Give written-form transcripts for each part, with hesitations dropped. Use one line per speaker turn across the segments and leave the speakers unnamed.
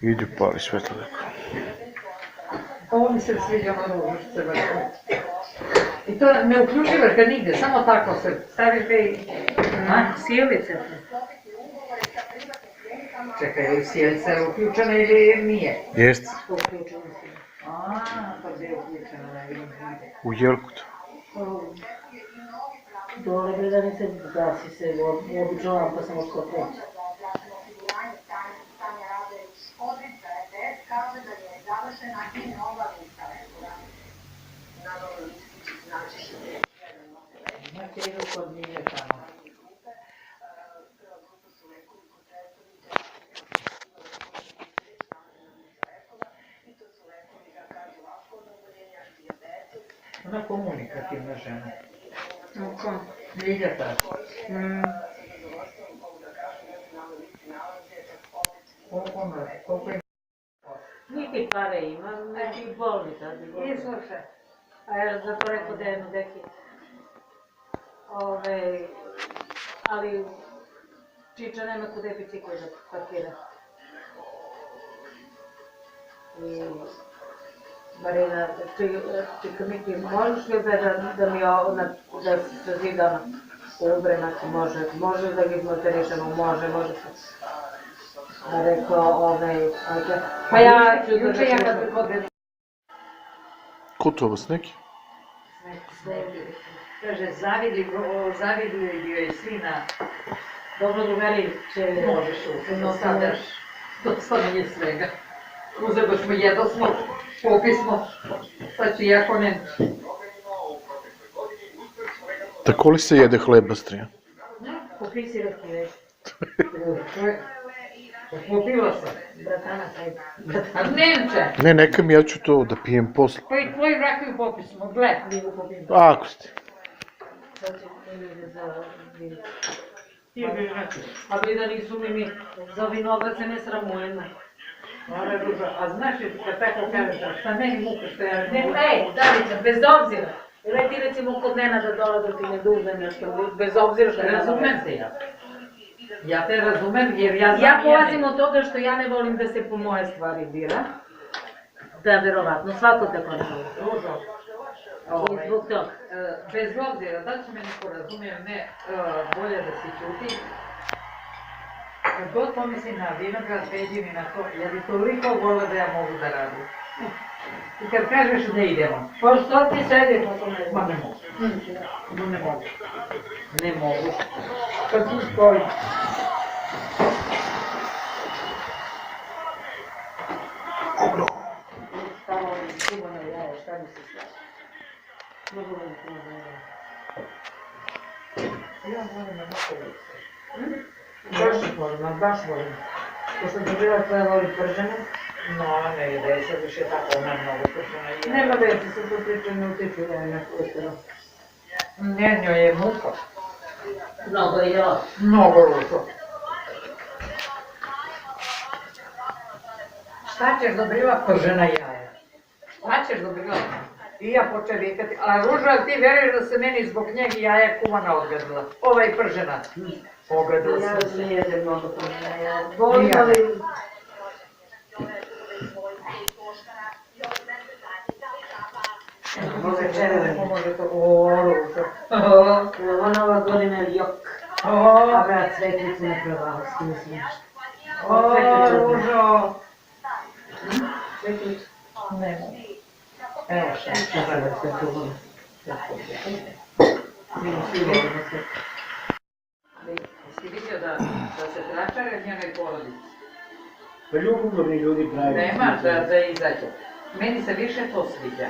Idi pali svetlo neko.
Ovo mi se sviđa ono ružice. I to ne uključivaš ga nigde, samo tako se staviš ga i...
Sjelice.
Čekaj, je li sjelica uključena ili nije?
Jeste.
Uključeno se.
Pa gdje je uključena, ne vidim.
U jelkutu.
Dole gledanice gasi se, obično lampa samo što kreće.
Znači, idu kod nije tamo. Ona komunikativna žena.
Oko?
Ljilja tako. Koliko ima?
Niti pare ima, neki bolni tad.
Izluše.
A ja zato rekao da jednu deki. Ali Čiča nema kude bicikl da parkira. I Marina, čika Miki, možeš li da mi da se zida u Ubrenac, može da ga izmoterišemo, može se. Rekao, pa ja ću
Juče ja kad bi kod...
Ko to vas neki?
Kaže, zavidili joj sina.
Dobro, drugari će...
Možeš dostavljanje svega. Uzeo smo, jedosmo, popismo, sad ću ja konem.
Tako li se jede hleb, Bastrija?
Popisi rokiveć.
Popila sam.
Bratana,
A Nemče!
Ne, neka mi, ja ću to da pijem posle.
Pa i tvoji rakiju popismo, gled.
Ligu popim.
Ako ste.
Sad će ide za vino.
Ti bi rakiju.
A bi da nisu mi za vinograd se ne sramujemo.
A znaš li kad tako kažeš, šta meni muka što ja ne mogu?
Davica, bez obzira. Ili ti recimo kod Nenada dolaze ti ne dužne nešto, bez obzira što ne
Razumem te ja. Ja te razumem jer ja znam...
Ja polazim od toga što ja ne volim da se po moje stvari bira. Da, verovatno, svako tako ne voli.
Ružo.
I zbog toga.
Bez obzira, da li će me neko razumije, ne, bolje da si čuti. Kad god pomislim na vinograd, peđim i na to, ja bi toliko volila da ja mogu da radim. I kad kažeš da idemo,
Pa što ti sediš na tome?
ma ne mogu. Ne mogu. Ne mogu.
Kad ti stoji. Stalo mi čuvano jaje, šta mi se slaže? Ne bude mi čuvano jaje.
Ja volim na mokovice.
Baš volim, baš volim. Pošto sam dobila tvoja voli pržene.
No, ne ide, sad više tako, ona mnogo pržena je.
Nema veze, sad to priča ne utiču da je neko utjelo.
Ne, njoj je muka.
Mnogo je jela.
Mnogo ružo. Šta ćeš dobriva pržena jaja? Šta ćeš dobriva? I ja počeo vikati, a Ruža, ti veruješ da se meni zbog njega jaja kuvana odgadila? Ovaj pržena. Ogledala
Ja
sam se.
ne jedem mnogo pržena jaja. Volim, ali...
Može to, o, Ruža.
Ona ova godina je jok. A brat, svetlicu ne prodala, s tim se nešto.
O, Ružo.
Svetlicu.
Ne mogu. Evo šta.
Šta da sve tu volim?
Jesi vidio da se tračare od njenoj porodici?
Pa ljubomorni ljudi pravi.
Nema da izađe. Meni se više to sviđa.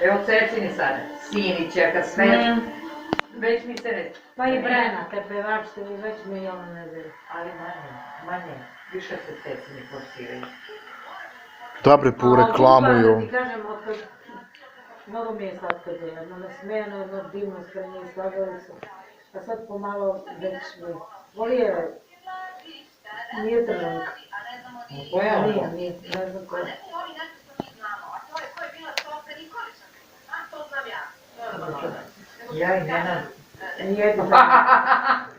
Evo Cecini sada, Sinića, kad sve, već mi se ne...
Pa i Brena, te pevačite mi već miliona nedelje.
Ali manje, više se Cecini forsiraju.
Dobre po reklamuju.
Ti kažem, otkad... Mnogo mi je slatko bilo, jedno nasmejano, jedno divno spremlje i slagalicu. A sad pomalo već mi... Voli je... Nije Tržanka.
Koja ono?
Nije, ne znam koja.
Ja i Nenad.
Jedim.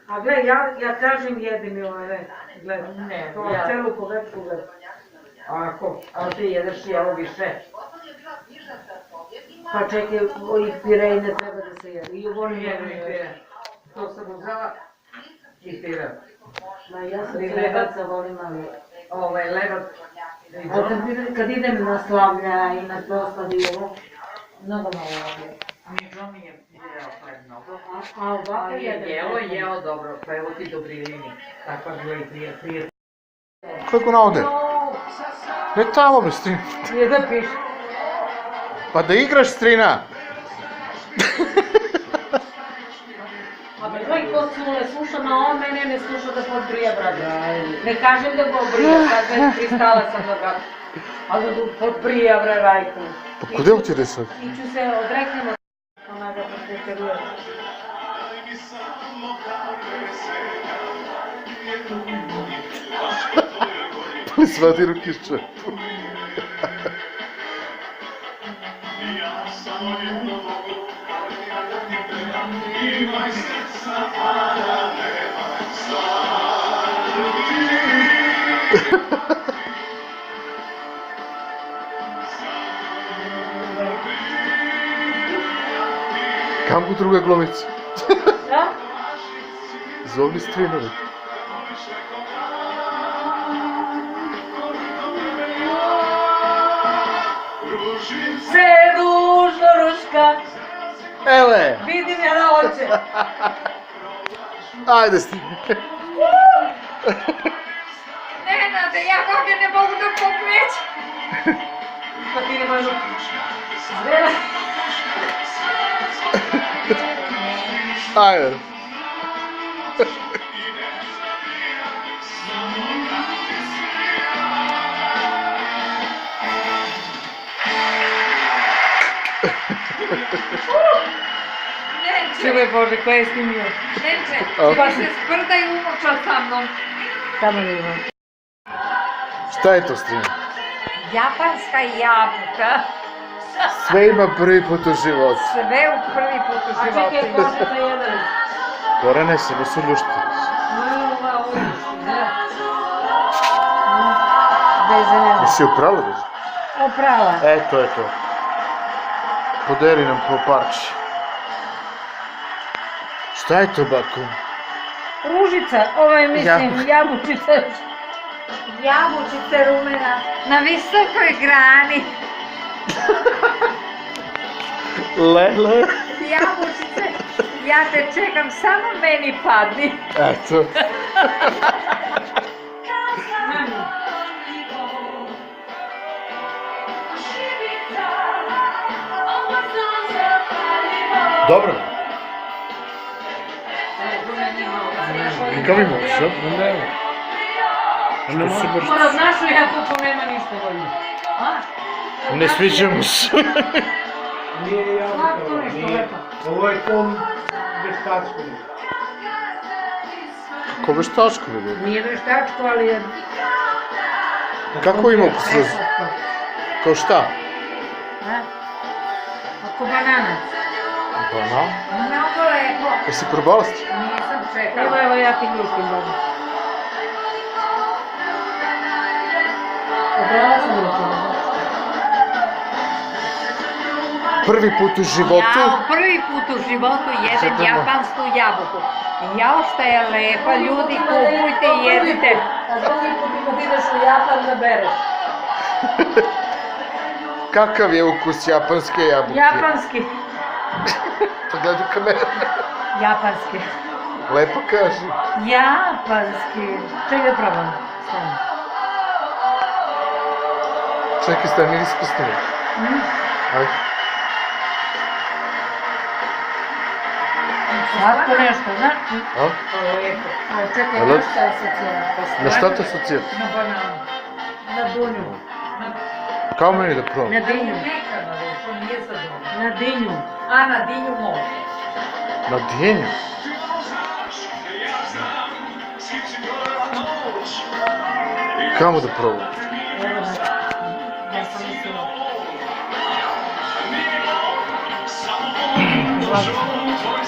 A gle, ja tražim jedim i ove, gled,
Ne,
to
ja-
celu povečku gled.
Ako, ali ti jedeš jelo više.
Pa čekaj, i pire i ne treba da se jede. I u volim
Jedem i pire. To sam uzela i pire.
Ma ja sam lebaca volim, ali...
Lebac.
Ali kad idem na slavlja i na proslavi i ovo, mnogo malo ovdje.
Nično mi je jeo hleb mnogo.
A ovako
Ali je
jedem.
jeo dobro, pa evo ti Dobrilini. Takva bila i prije.
Kako na ovde? Ne tamo me, Strina.
Je da piš.
Pa da igraš, Strina.
A moj kod Cule sluša na on, mene ne sluša da podbrija, brate. Ne kažem da podbrija, sad već pristala sam da brate. Ali da podbrija, bre, rajku.
Pa kude otide sad?
I ću se odreknem od onoga preferuje.
Pa li svadi ruke iz čepu? Kam bu druga glumica?
Da?
Zovni Strinovi.
Se ružno ruška,
Ele!
vidim ja na oče.
Ajde, Strina.
Nenade, ja ovdje ne mogu da pokrećem.
Pa ti ne možu. Zvela.
Ajde.
Nenče,
Čuvaj Bože, ko je snimio?
Nenče,
A.
ti se sprdaj umoča sa mnom.
Tamo ne ima.
Šta je to, Strina?
Japanska jabuka.
Sve ima prvi put u životu.
Sve u prvi put u
A čekaj,
životu.
ko se zajedali?
Korane se, ne su ljušti.
Ova ulički, da. Bez nema.
Jesi upravo već?
Oprala.
To je to. Podeli nam po parči. Šta je to, bako?
Ružica, ovo je mislim jabučica.
Jabučica rumena na visokoj grani.
Lele.
Jabučice, ja te čekam, samo meni padni.
Eto. Dobro. Kako mi mogu sad? Što se brzo?
Mora našu jabuku nema ništa bolje.
Ne sviđa mu se.
Nije jabuka,
Slatko nešto
nije.
lepo.
Ovo je tom veštačkom.
Ko veštačko bi bilo?
Nije veštačko, ali je...
Kako ima ukus? Kao šta?
A? Ako banana.
Banan?
Mnogo lepo.
Jesi probala ste?
Nisam
Evo,
čekala.
evo, ja ti gluškim bogu. Obrala sam ruku.
Prvi put u životu?
Ja prvi put u životu jedem
Zadrno.
japansku jabuku. Jao šta je lepa, ljudi, kupujte i jedite.
A drugi put kad ideš u Japan da bereš.
Kakav je ukus japanske jabuke?
Japanski.
Pa gledaj u kameru.
Japanski.
Lepo kaži.
Japanski. Čekaj da probam. Stani.
Čekaj, stani, nisi pustinio. Ajde.
Slatko nešto, znaš?
A?
Lepo. A čekaj,
Jel'
na šta je asocira?
Na šta te asociraš?
Na bananu.
Na dunju.
Kao meni da probam?
Na dinju.
Nekada, što nije sad dobro.
Na dinju.
A na dinju može.
Na dijenju? Kamo da probam?
Evo na... Ja sam mislila.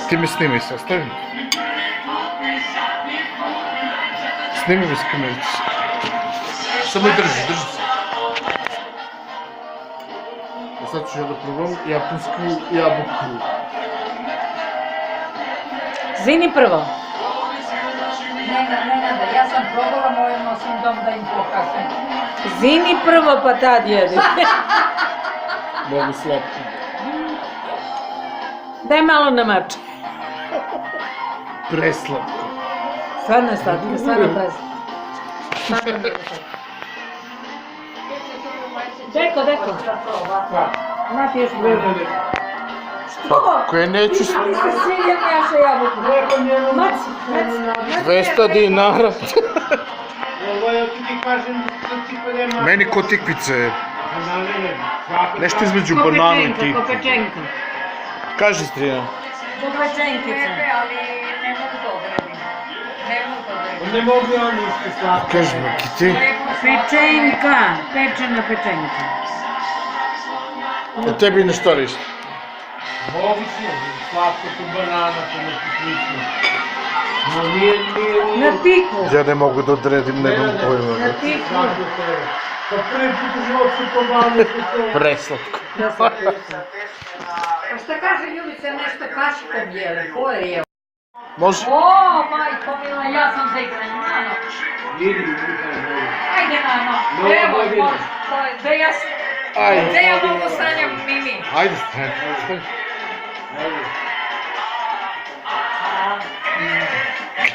Ti me snimi se, ostavi. Snimi me s kamerice. Samo drži se. sad ću ja da probam japansku jabuku.
Zini prvo.
Nenada, ja sam probala, moj nosim dom da im pokažem.
Zini prvo pa tad jedi.
Mogu slatko.
Daj malo na mač.
Preslatko.
Stvarno je slatko, stvarno preslatko. Stvarno je slatko. Deko. Napiješ
Ne,
malo.
ne.
Pa, koje neću...
Ti se sviđa naša jabuka.
Neko njemu...
Mac.
200 dinara.
Ovo ja ti kažem da ti padema...
Meni ko tikvice.
Banane, svaka...
Nešto između bananu i tikvice.
Kopečenka.
Kaži, Strina.
Kopečenkica.
Ali ne mogu to odredim. Ne mogu to odredim.
Ne mogu ja ništa slatko.
Kaži, Maki, ti?
Pečenka. Pečena pečenka.
A tebi nešto ništa.
Obično, slatko tu banana, to nešto slično. No nije...
Na tiku.
Ja ne mogu da odredim, nemam pojma.
Na tiku.
Svako tebe. Pa prvi put u životu to banane što to...
Preslatko.
Pa šta kaže Ljubica, nešto kašikom jele, ko je jeo?
Može?
O, majko mila, ja sam za igranje, Nano.
Idi.
Ajde, Nano.
No,
Evo,
ajde.
da ja...
Ajde.
Da ja mogu sanjam Mimi.
Ajde, stani.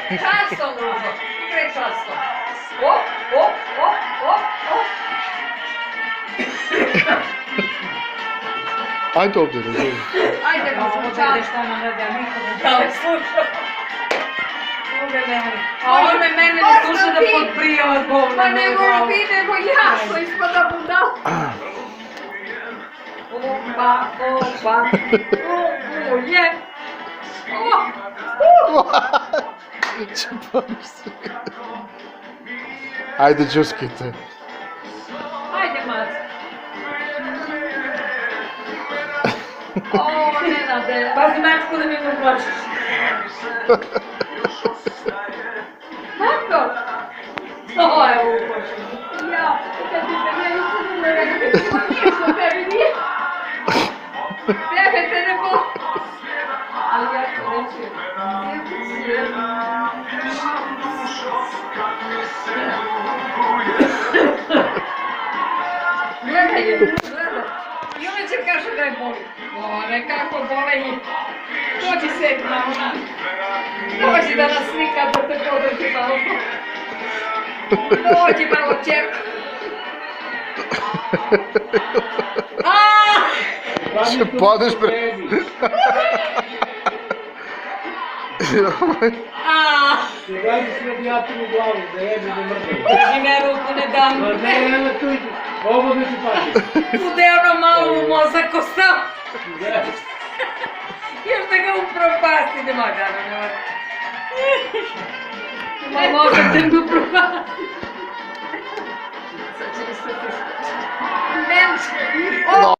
Častom, drugo, igraj častom. O.
Ajde ovdje, razumiješ.
Ajde,
Ovo
možemo
da ide
častom.
šta nam radi, a niko ne
Da li slušam?
A on me mene ne sluša da podprije od govna.
Pa ne mogu ti, nego ja, što ispada budal. Opa. Je.
Ajde, džuskite.
Ajde, Mac. O, Nenade.
Pazi mačku da mi ne uplašiš.
Kako?
To je uplašen.
Ja, kad bi te meni crnile, ne bi ti ništa tebi nije. Tebe te ne bo... Ali ja to neću. Gledaj, gledaj. I ona će kaže da je boli. O, nekako bole i... Dođi sebi na ona. Dođi da nas slika da te podrži malo. Dođi malo čerka.
Še padeš, bre.
Сега ли си радиатор у главу, да еби да мърда.
Drži me ruku, ne dam.
Не, туй. Оба да ти пади.
Udeo malo u mozak ostao. Još da ga upropasti, ne može, ne može. Ma mozak da ga upropasti.
Mensch! Oh!